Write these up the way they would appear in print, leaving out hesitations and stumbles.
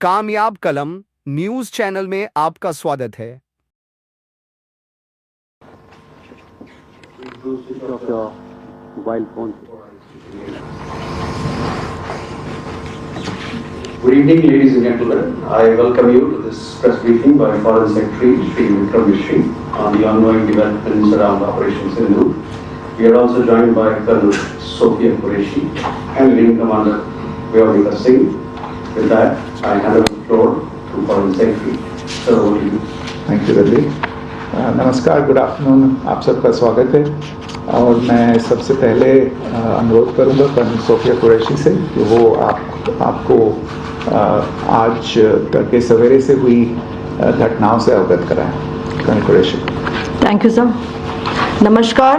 कामयाब कलम news channel में आपका स्वागत है। Good evening, ladies and gentlemen. I welcome you to this press briefing by Foreign Secretary Sri Sofia Qureshi on the ongoing developments around Operation Sindoor. We are also joined by Colonel Sofia Qureshi and Wing Commander Vyodika Singh. With that, I hand over the floor to Foreign Secretary. Sir, over to you. Thank you Ravi. नमस्कार, good afternoon, आप सबका स्वागत है। और मैं सबसे पहले अनुरोध करूंगा कर्नल सोफिया कुरैशी से कि वो आपको आज तड़के सवेरे से हुई घटनाओं से अवगत कराएं। Colonel Qureshi. Thank you sir. नमस्कार।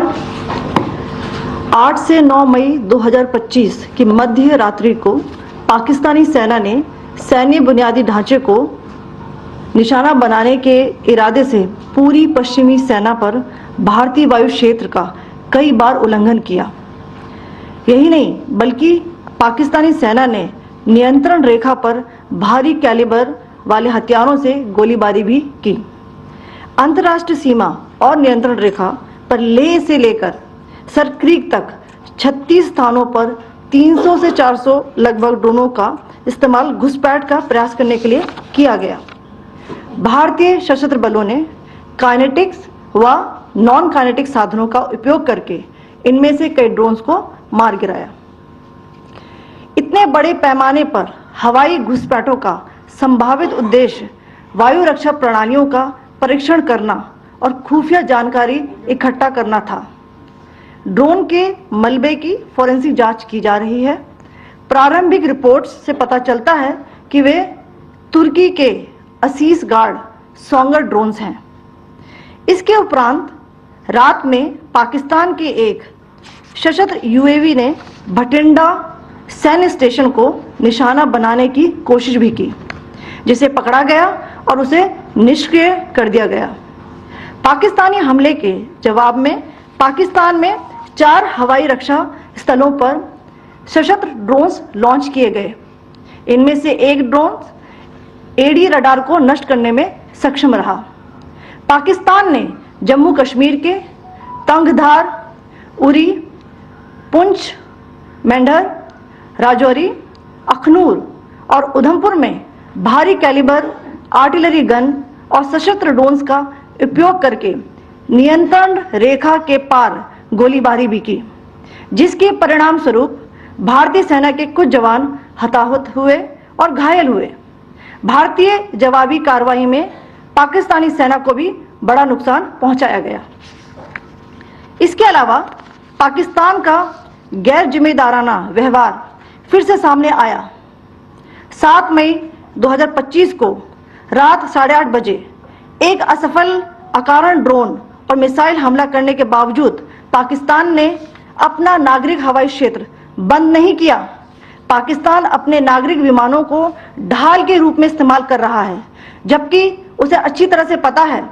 8 से 9 मई 2025 की मध्य रात्रि को पाकिस्तानी सेना ने सैन्य बुनियादी ढांचे को निशाना बनाने के इरादे से पूरी पश्चिमी सेना पर भारतीय वायु क्षेत्र का कई बार उल्लंघन किया। यही नहीं बल्कि पाकिस्तानी सेना ने नियंत्रण रेखा पर भारी कैलिबर वाले हथियारों से गोलीबारी भी की। अंतर्राष्ट्रीय सीमा और नियंत्रण रेखा पर लेह से लेकर सर क्रीक तक 36 स्थानों पर 300 से 400 लगभग ड्रोनों का इस्तेमाल घुसपैठ का प्रयास करने के लिए किया गया। भारतीय सशस्त्र बलों ने काइनेटिक्स व नॉन काइनेटिक साधनों का उपयोग करके इनमें से कई ड्रोन्स को मार गिराया। इतने बड़े पैमाने पर हवाई घुसपैठों का संभावित उद्देश्य वायु रक्षा प्रणालियों का परीक्षण करना और खुफिया जानकारी इकट्ठा करना था। ड्रोन के मलबे की फोरेंसिक जांच की जा रही है। प्रारंभिक रिपोर्ट्स से पता चलता है कि वे तुर्की के असीस गार्ड सोंगर ड्रोन्स हैं। इसके उपरांत रात में पाकिस्तान के एक सशस्त्र यूएवी ने भटिंडा सैन्य स्टेशन को निशाना बनाने की कोशिश भी की, जिसे पकड़ा गया और उसे निष्क्रिय कर दिया गया। पाकिस्तानी हमले के जवाब में पाकिस्तान में 4 हवाई रक्षा स्थलों पर सशस्त्र ड्रोन्स लॉन्च किए गए। इनमें से एक ड्रोन एडी रडार को नष्ट करने में सक्षम रहा। पाकिस्तान ने जम्मू कश्मीर के तंगधार, उरी, पुंछ, मेंढर, राजौरी, अखनूर और उधमपुर में भारी कैलिबर आर्टिलरी गन और सशस्त्र ड्रोन्स का उपयोग करके नियंत्रण रेखा के पार गोलीबारी भी की, जिसके परिणाम स्वरूप भारतीय सेना के कुछ जवान हताहत हुए और घायल हुए। भारतीय जवाबी कार्रवाई में पाकिस्तानी सेना को भी बड़ा नुकसान पहुंचाया गया। इसके अलावा पाकिस्तान का गैर जिम्मेदाराना व्यवहार फिर से सामने आया। 7 मई 2025 को रात 8:30 बजे एक असफल अकारण ड्रोन और मिसाइल हमला करने के बावजूद पाकिस्तान ने अपना नागरिक हवाई क्षेत्र बंद नहीं किया। पाकिस्तान अपने नागरिक विमानों को ढाल के रूप में इस्तेमाल कर रहा है, जबकि उसे अच्छी तरह से पता है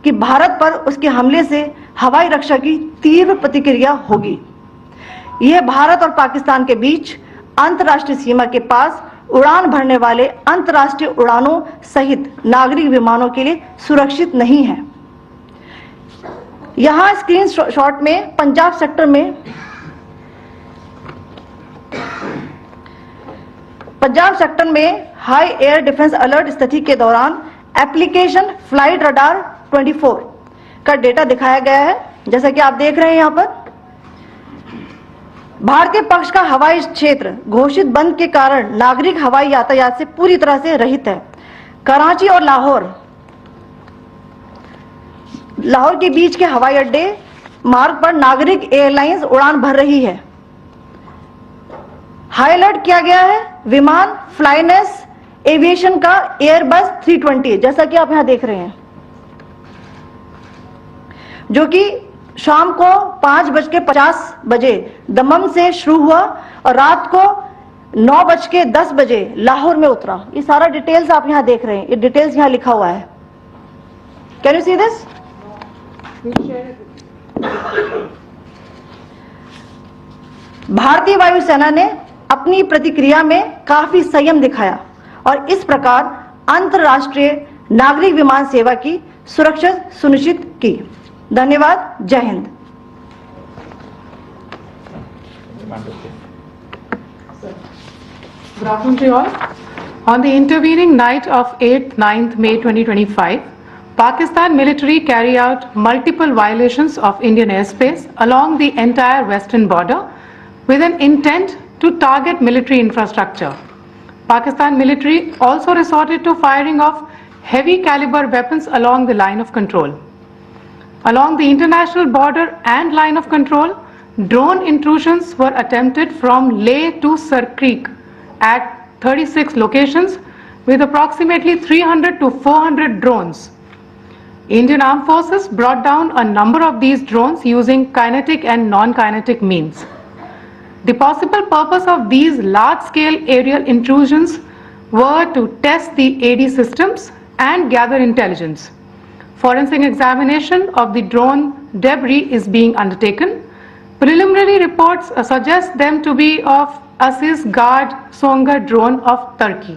कि भारत पर उसके हमले से हवाई रक्षा की तीव्र प्रतिक्रिया होगी। यह भारत और पाकिस्तान के बीच अंतर्राष्ट्रीय सीमा के पास उड़ान भरने वाले अंतर्राष्ट्रीय उड़ानों सहित नागरिक विमानों के लिए सुरक्षित नहीं है। यहाँ स्क्रीन शॉट में पंजाब सेक्टर में हाई एयर डिफेंस अलर्ट स्थिति के दौरान एप्लीकेशन फ्लाइट रडार 24 का डेटा दिखाया गया है। जैसा कि आप देख रहे हैं यहाँ पर भारतीय पक्ष का हवाई क्षेत्र घोषित बंद के कारण नागरिक हवाई यातायात से पूरी तरह से रहित है। कराची और लाहौर के बीच के हवाई अड्डे मार्ग पर नागरिक एयरलाइंस उड़ान भर रही है। हाई अलर्ट किया गया है विमान फ्लाइनेस एविएशन का एयरबस 320, जैसा कि आप यहां देख रहे हैं, जो कि शाम को 5:50 बजे दमम से शुरू हुआ और रात को 9:10 बजे लाहौर में उतरा। ये सारा डिटेल्स आप यहां देख रहे हैं, ये डिटेल्स यहां लिखा हुआ है। Can you see this? भारतीय वायुसेना ने अपनी प्रतिक्रिया में काफी संयम दिखाया और इस प्रकार अंतर्राष्ट्रीय नागरिक विमान सेवा की सुरक्षा सुनिश्चित की। धन्यवाद। जय Hind. Good afternoon to you all. On the intervening night of 8th 9th May 2025, Pakistan military carried out multiple violations of Indian airspace along the entire western border with an intent to target military infrastructure. Pakistan military also resorted to firing of heavy caliber weapons along the line of control. Along the international border and line of control, drone intrusions were attempted from Leh to Sir Creek at 36 locations with approximately 300 to 400 drones. Indian Armed Forces brought down a number of these drones using kinetic and non-kinetic means. The possible purpose of these large-scale aerial intrusions were to test the AD systems and gather intelligence. Forensic examination of the drone debris is being undertaken. Preliminary reports suggest them to be of Aziz Guard Songa drone of Turkey.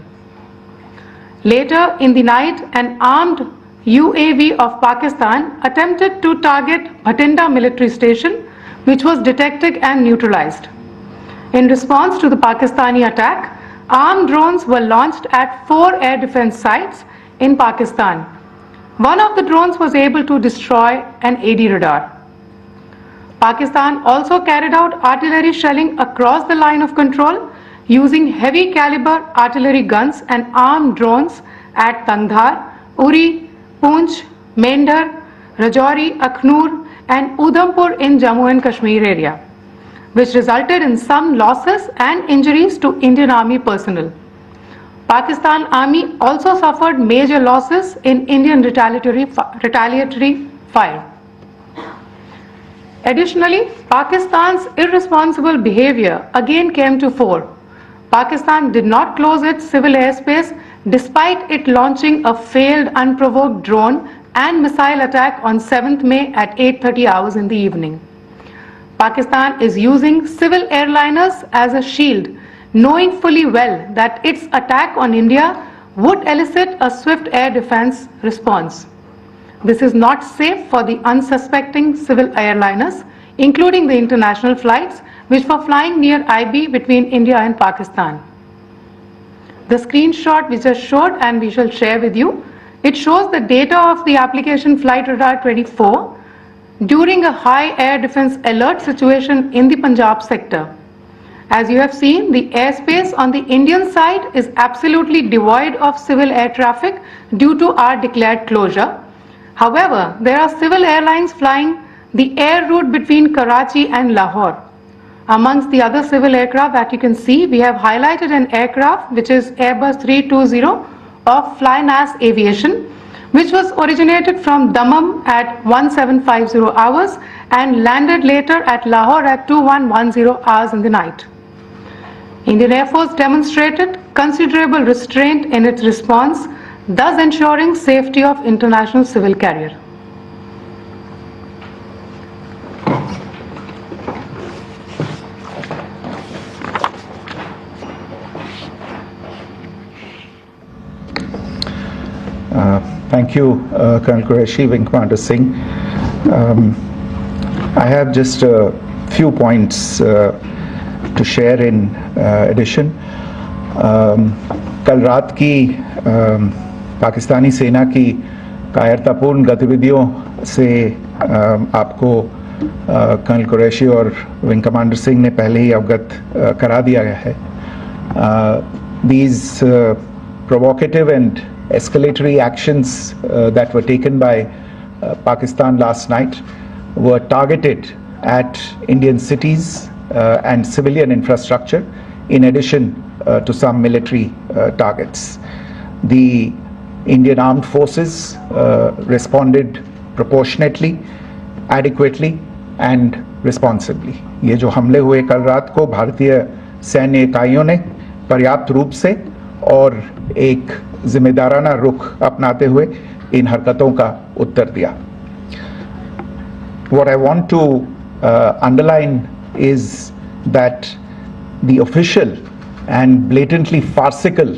Later in the night, an armed UAV of Pakistan attempted to target Bhatinda military station, which was detected and neutralized. In response to the Pakistani attack, armed drones were launched at 4 air defense sites in Pakistan. One of the drones was able to destroy an AD radar. Pakistan also carried out artillery shelling across the line of control using heavy caliber artillery guns and armed drones at Kandhar, Uri, Poonch, Mendhar, Rajouri, Akhnur and Udhampur in Jammu and Kashmir area, which resulted in some losses and injuries to Indian Army personnel. Pakistan Army also suffered major losses in Indian retaliatory fire. Additionally, Pakistan's irresponsible behavior again came to fore. Pakistan did not close its civil airspace despite it launching a failed unprovoked drone and missile attack on 7th May at 8:30 hours in the evening. Pakistan is using civil airliners as a shield, knowing fully well that its attack on India would elicit a swift air defense response. This is not safe for the unsuspecting civil airliners, including the international flights which were flying near IB between India and Pakistan. The screenshot we just showed and we shall share with you, it shows the data of the application Flight Radar 24 during a high air defense alert situation in the Punjab sector. As you have seen, the airspace on the Indian side is absolutely devoid of civil air traffic due to our declared closure. However, there are civil airlines flying the air route between Karachi and Lahore. Amongst the other civil aircraft that you can see, we have highlighted an aircraft which is Airbus 320 of Flynas Aviation, which was originated from Dammam at 1750 hours and landed later at Lahore at 2110 hours in the night. Indian Air Force demonstrated considerable restraint in its response, thus ensuring safety of international civil carrier. Thank you, Colonel Qureshi, Wing Commander Singh. I have just a few points to share in addition. कल रात की पाकिस्तानी सेना की कायरतापूर्ण गतिविधियों से आपको colonel Qureshi और विंग कमांडर सिंह ने पहले ही अवगत करा दिया गया है. These provocative and escalatory actions that were taken by Pakistan last night were targeted at Indian cities and civilian infrastructure, in addition to some military targets. The Indian Armed Forces responded proportionately, adequately and responsibly. ये जो हमले हुए कल रात को भारतीय सैन्य इकाइयों ने पर्याप्त रूप से और एक जिम्मेदाराना रुख अपनाते हुए इन हरकतों का उत्तर दिया. What I want to underline is that the official and blatantly farcical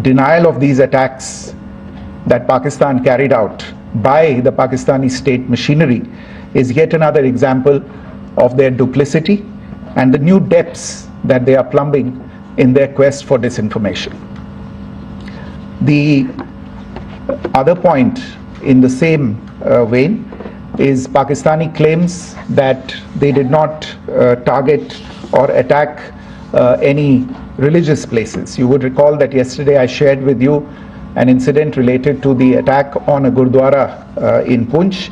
denial of these attacks that Pakistan carried out by the Pakistani state machinery is yet another example of their duplicity and the new depths that they are plumbing in their quest for disinformation. The other point in the same vein is Pakistani claims that they did not target or attack any religious places. You would recall that yesterday I shared with you an incident related to the attack on a Gurdwara in Poonch.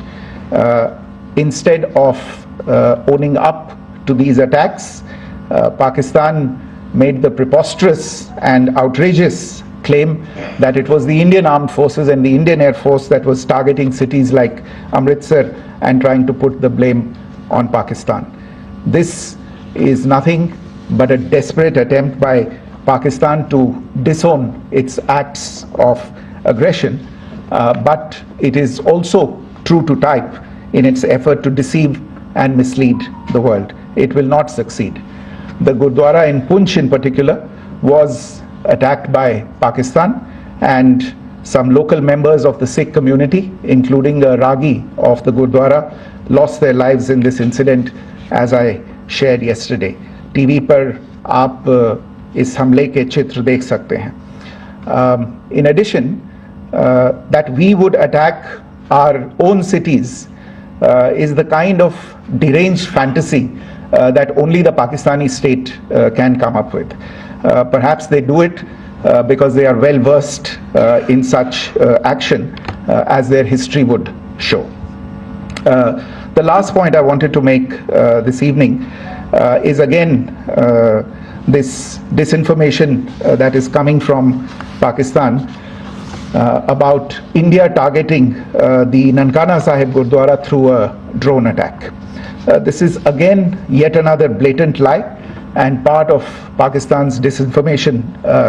Instead of owning up to these attacks, Pakistan made the preposterous and outrageous claim that it was the Indian Armed Forces and the Indian Air Force that was targeting cities like Amritsar and trying to put the blame on Pakistan. This is nothing but a desperate attempt by Pakistan to disown its acts of aggression, but it is also true to type in its effort to deceive and mislead the world. It will not succeed. The Gurdwara in Poonch in particular was attacked by Pakistan, and some local members of the Sikh community, including a Ragi of the Gurdwara, lost their lives in this incident, as I shared yesterday. TV पर आप इस हमले के चित्र देख सकते हैं. In addition, that we would attack our own cities is the kind of deranged fantasy that only the Pakistani state can come up with. Perhaps they do it because they are well versed in such action, as their history would show. The last point I wanted to make this evening is again this disinformation that is coming from Pakistan about India targeting the Nankana Sahib Gurdwara through a drone attack. This is again yet another blatant lie and part of Pakistan's disinformation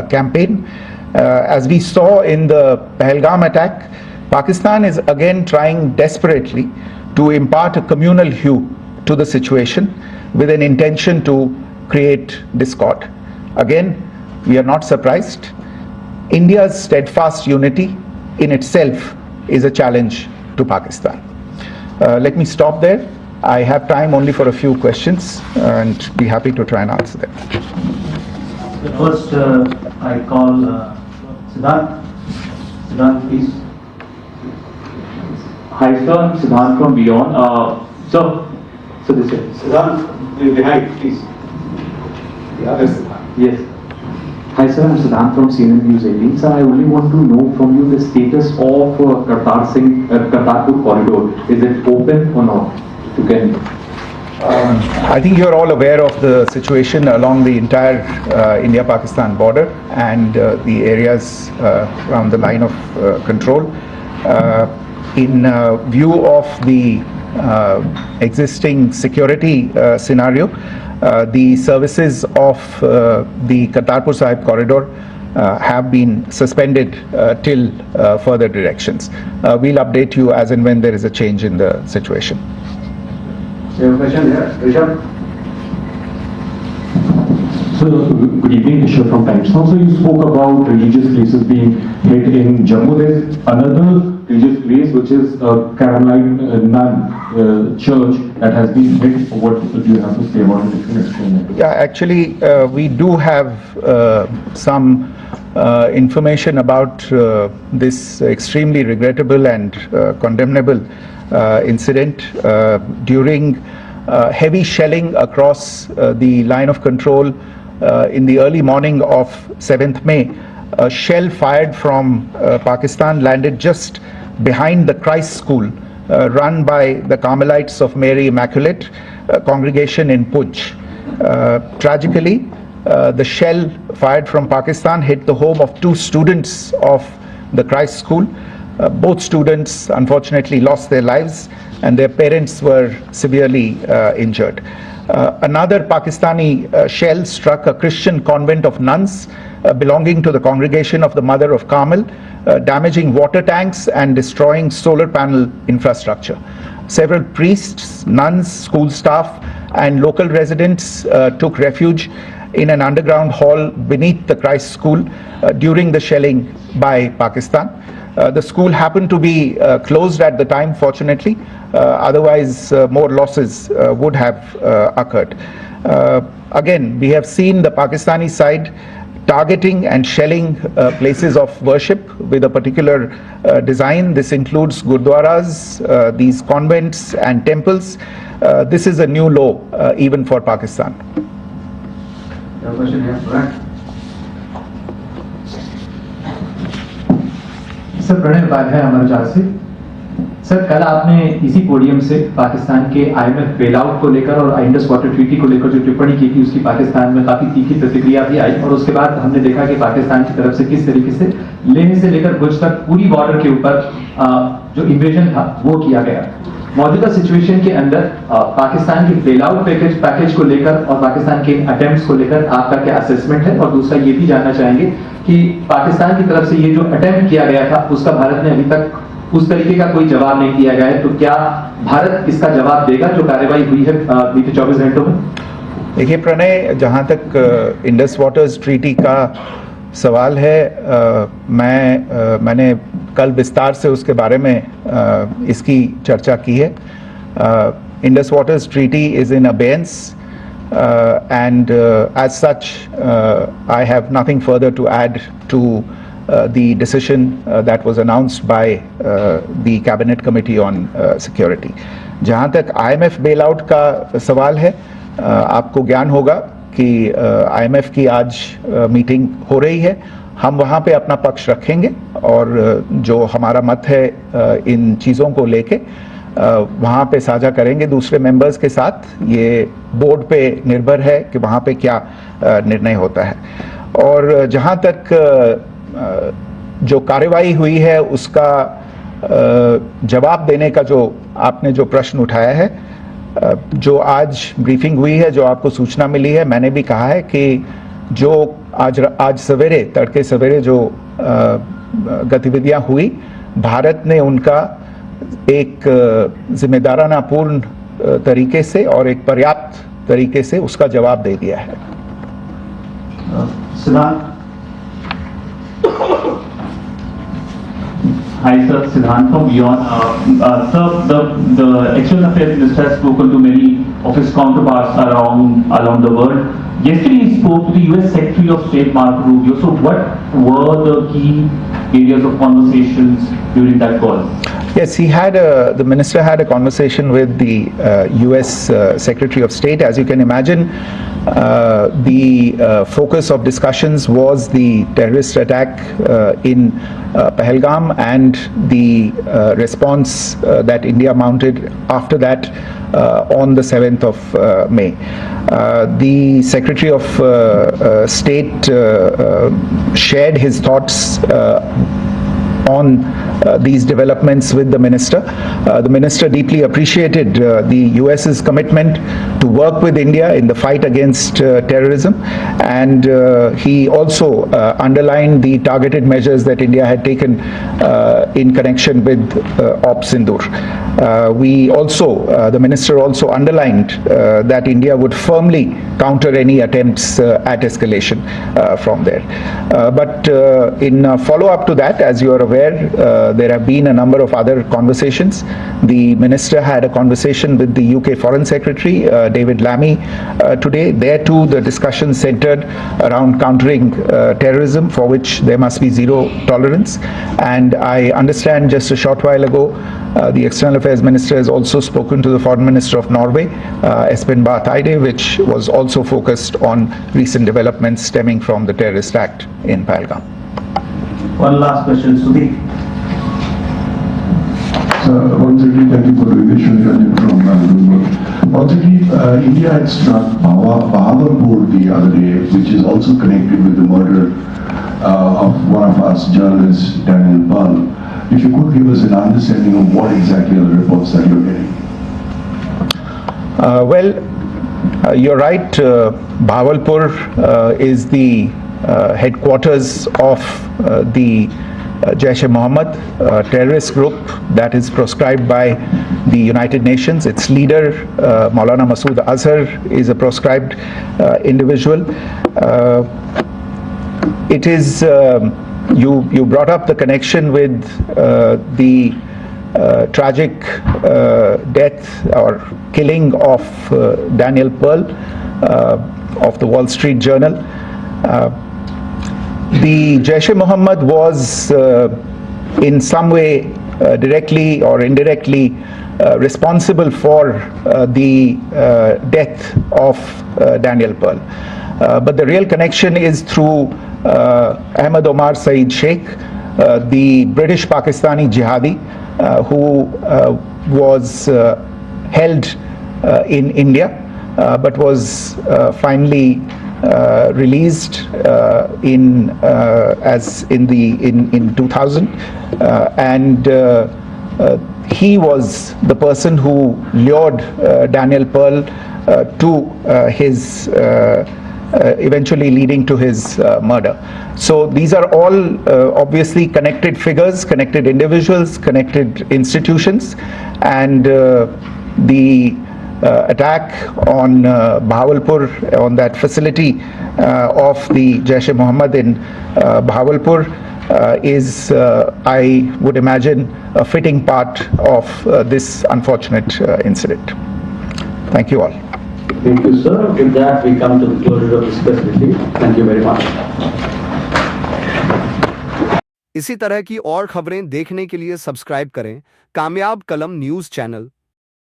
campaign. As we saw in the Pahalgam attack, Pakistan is again trying desperately to impart a communal hue to the situation with an intention to create discord. Again, we are not surprised. India's steadfast unity in itself is a challenge to Pakistan. Let me stop there. I have time only for a few questions and be happy to try and answer them. First, I call Siddharth. Siddharth, please. Hi sir, I'm Siddharth from Beyond. So this is Siddharth, behind, please. yes. Hi sir, I'm Siddharth from CNN News 18. Sir, I only want to know from you the status of Kartarpur corridor. Is it open or not? You can. I think you're all aware of the situation along the entire India-Pakistan border and the areas around the line of control. In view of the existing security scenario, the services of the Kartarpur Sahib corridor have been suspended till further directions. We'll update you as and when there is a change in the situation. You have a question here, Rishabh? So, good evening, Ishwar from Times Now. So, you spoke about religious places being hit in Jammu. There's another religious place which is Caroline Nun church that has been hit. What do you have to say about it? If you can explain that. Yeah, actually, we do have some information about this extremely regrettable and condemnable incident during heavy shelling across the line of control in the early morning of 7th May. A shell fired from Pakistan landed just behind the Christ School run by the Carmelites of Mary Immaculate congregation in Poonch. Tragically, the shell fired from Pakistan hit the home of 2 students of the Christ School. Both students unfortunately lost their lives and their parents were severely injured. Another Pakistani shell struck a Christian convent of nuns belonging to the congregation of the Mother of Carmel, damaging water tanks and destroying solar panel infrastructure. Several priests, nuns, school staff and local residents took refuge in an underground hall beneath the Christ School during the shelling by Pakistan. The school happened to be closed at the time, fortunately. Otherwise, more losses would have occurred. Again, we have seen the Pakistani side targeting and shelling places of worship with a particular design. This includes gurdwaras, these convents and temples. This is a new low even for Pakistan. Question here, right? Sir Pranay Upadhyay Amarjal से। Sir कल आपने इसी podium से पाकिस्तान के IMF bailout को लेकर और Indus water treaty को लेकर जो टिप्पणी की थी उसकी पाकिस्तान में काफी तीखी प्रतिक्रिया भी आई और उसके बाद हमने देखा कि पाकिस्तान की तरफ से किस तरीके से लेह से लेकर भुज तक पूरी बॉर्डर के ऊपर जो इन्वेजन था वो किया गया। मौजूदा सिचुएशन के अंदर पाकिस्तान के बेलआउट पैकेज को लेकर और पाकिस्तान के अटेम्प्ट्स को लेकर आपका क्या असेसमेंट है? और दूसरा ये भी जानना चाहेंगे कि पाकिस्तान की तरफ से ये जो अटेम्प्ट किया गया था उसका भारत ने अभी तक उस तरीके का कोई जवाब नहीं दिया गया है, तो क्या भारत इसका जवाब देगा जो कार्रवाई हुई है बीते 24 घंटों में? देखिए प्रणय, जहाँ तक इंडस वाटर्स ट्रीटी का सवाल है, मैंने कल विस्तार से उसके बारे में इसकी चर्चा की है। Indus waters treaty is in abeyance and as such I have nothing further to add to the decision that was announced by the cabinet committee on security. जहाँ तक IMF bailout का सवाल है, आपको ज्ञान होगा कि IMF की आज मीटिंग हो रही है। हम वहाँ पे अपना पक्ष रखेंगे और जो हमारा मत है इन चीज़ों को लेके वहाँ पे साझा करेंगे दूसरे मेंबर्स के साथ। ये बोर्ड पे निर्भर है कि वहाँ पे क्या निर्णय होता है। और जहाँ तक जो कार्रवाई हुई है उसका जवाब देने का जो आपने जो प्रश्न उठाया है, जो आज ब्रीफिंग हुई है, जो आपको सूचना मिली है, मैंने भी कहा है कि जो आज सवेरे तड़के सवेरे जो गतिविधियां हुई, भारत ने उनका एक जिम्मेदाराना पूर्ण तरीके से और एक पर्याप्त तरीके से उसका जवाब दे दिया है। Hi sir, Siddhant from Beyond. Sir, the External Affairs Minister has spoken to many of his counterparts around the world. Yesterday he spoke to the US Secretary of State Marco Rubio. So what were the key areas of conversations during that call? Yes, the minister had a conversation with the US Secretary of State. As you can imagine, the focus of discussions was the terrorist attack in Pahalgam and the response that India mounted after that on the 7th of May. The Secretary of State shared his thoughts on these developments with the minister. The minister deeply appreciated the US's commitment to work with India in the fight against terrorism, and he also underlined the targeted measures that India had taken in connection with Op Sindoor. The minister also underlined that India would firmly counter any attempts at escalation from there. But in follow-up to that, as you are aware, there have been a number of other conversations. The minister had a conversation with the UK Foreign Secretary, David Lammy, today. There too, the discussion centered around countering terrorism, for which there must be zero tolerance. And I understand just a short while ago, the External Affairs Minister has also spoken to the Foreign Minister of Norway, Espen Barth Eide, which was also focused on recent developments stemming from the terrorist act in Pahalgam. One last question, Sudhi. Once again, thank you for the invitation from Bloomberg. Once again, India had struck Bahawalpur the other day, which is also connected with the murder of one of us journalists, Daniel Pearl. If you could give us an understanding of what exactly are the reports that you're getting. You're right. Bahawalpur is the headquarters of the Jaish-e-Mohammed terrorist group that is proscribed by the United Nations. Its leader, Maulana Masood Azhar, is a proscribed individual. It is, you brought up the connection with the tragic death or killing of Daniel Pearl of the Wall Street Journal. The Jaish-e-Mohammed was in some way directly or indirectly responsible for the death of Daniel Pearl. But the real connection is through Ahmed Omar Saeed Sheikh, the British Pakistani jihadi who was held in India but was finally released in 2000, and he was the person who lured Daniel Pearl to his eventually leading to his murder. So these are all obviously connected figures, connected individuals, connected institutions, and the attack on Bahawalpur, on that facility of the Jaish-e-Mohammed in Bahawalpur is, I would imagine, a fitting part of this unfortunate incident. Thank you all. Thank you, sir. With that, we come to the closure of this press briefing. Thank you very much. इसी तरह की और खबरें देखने के लिए subscribe करें कामयाब कलम न्यूज़ चैनल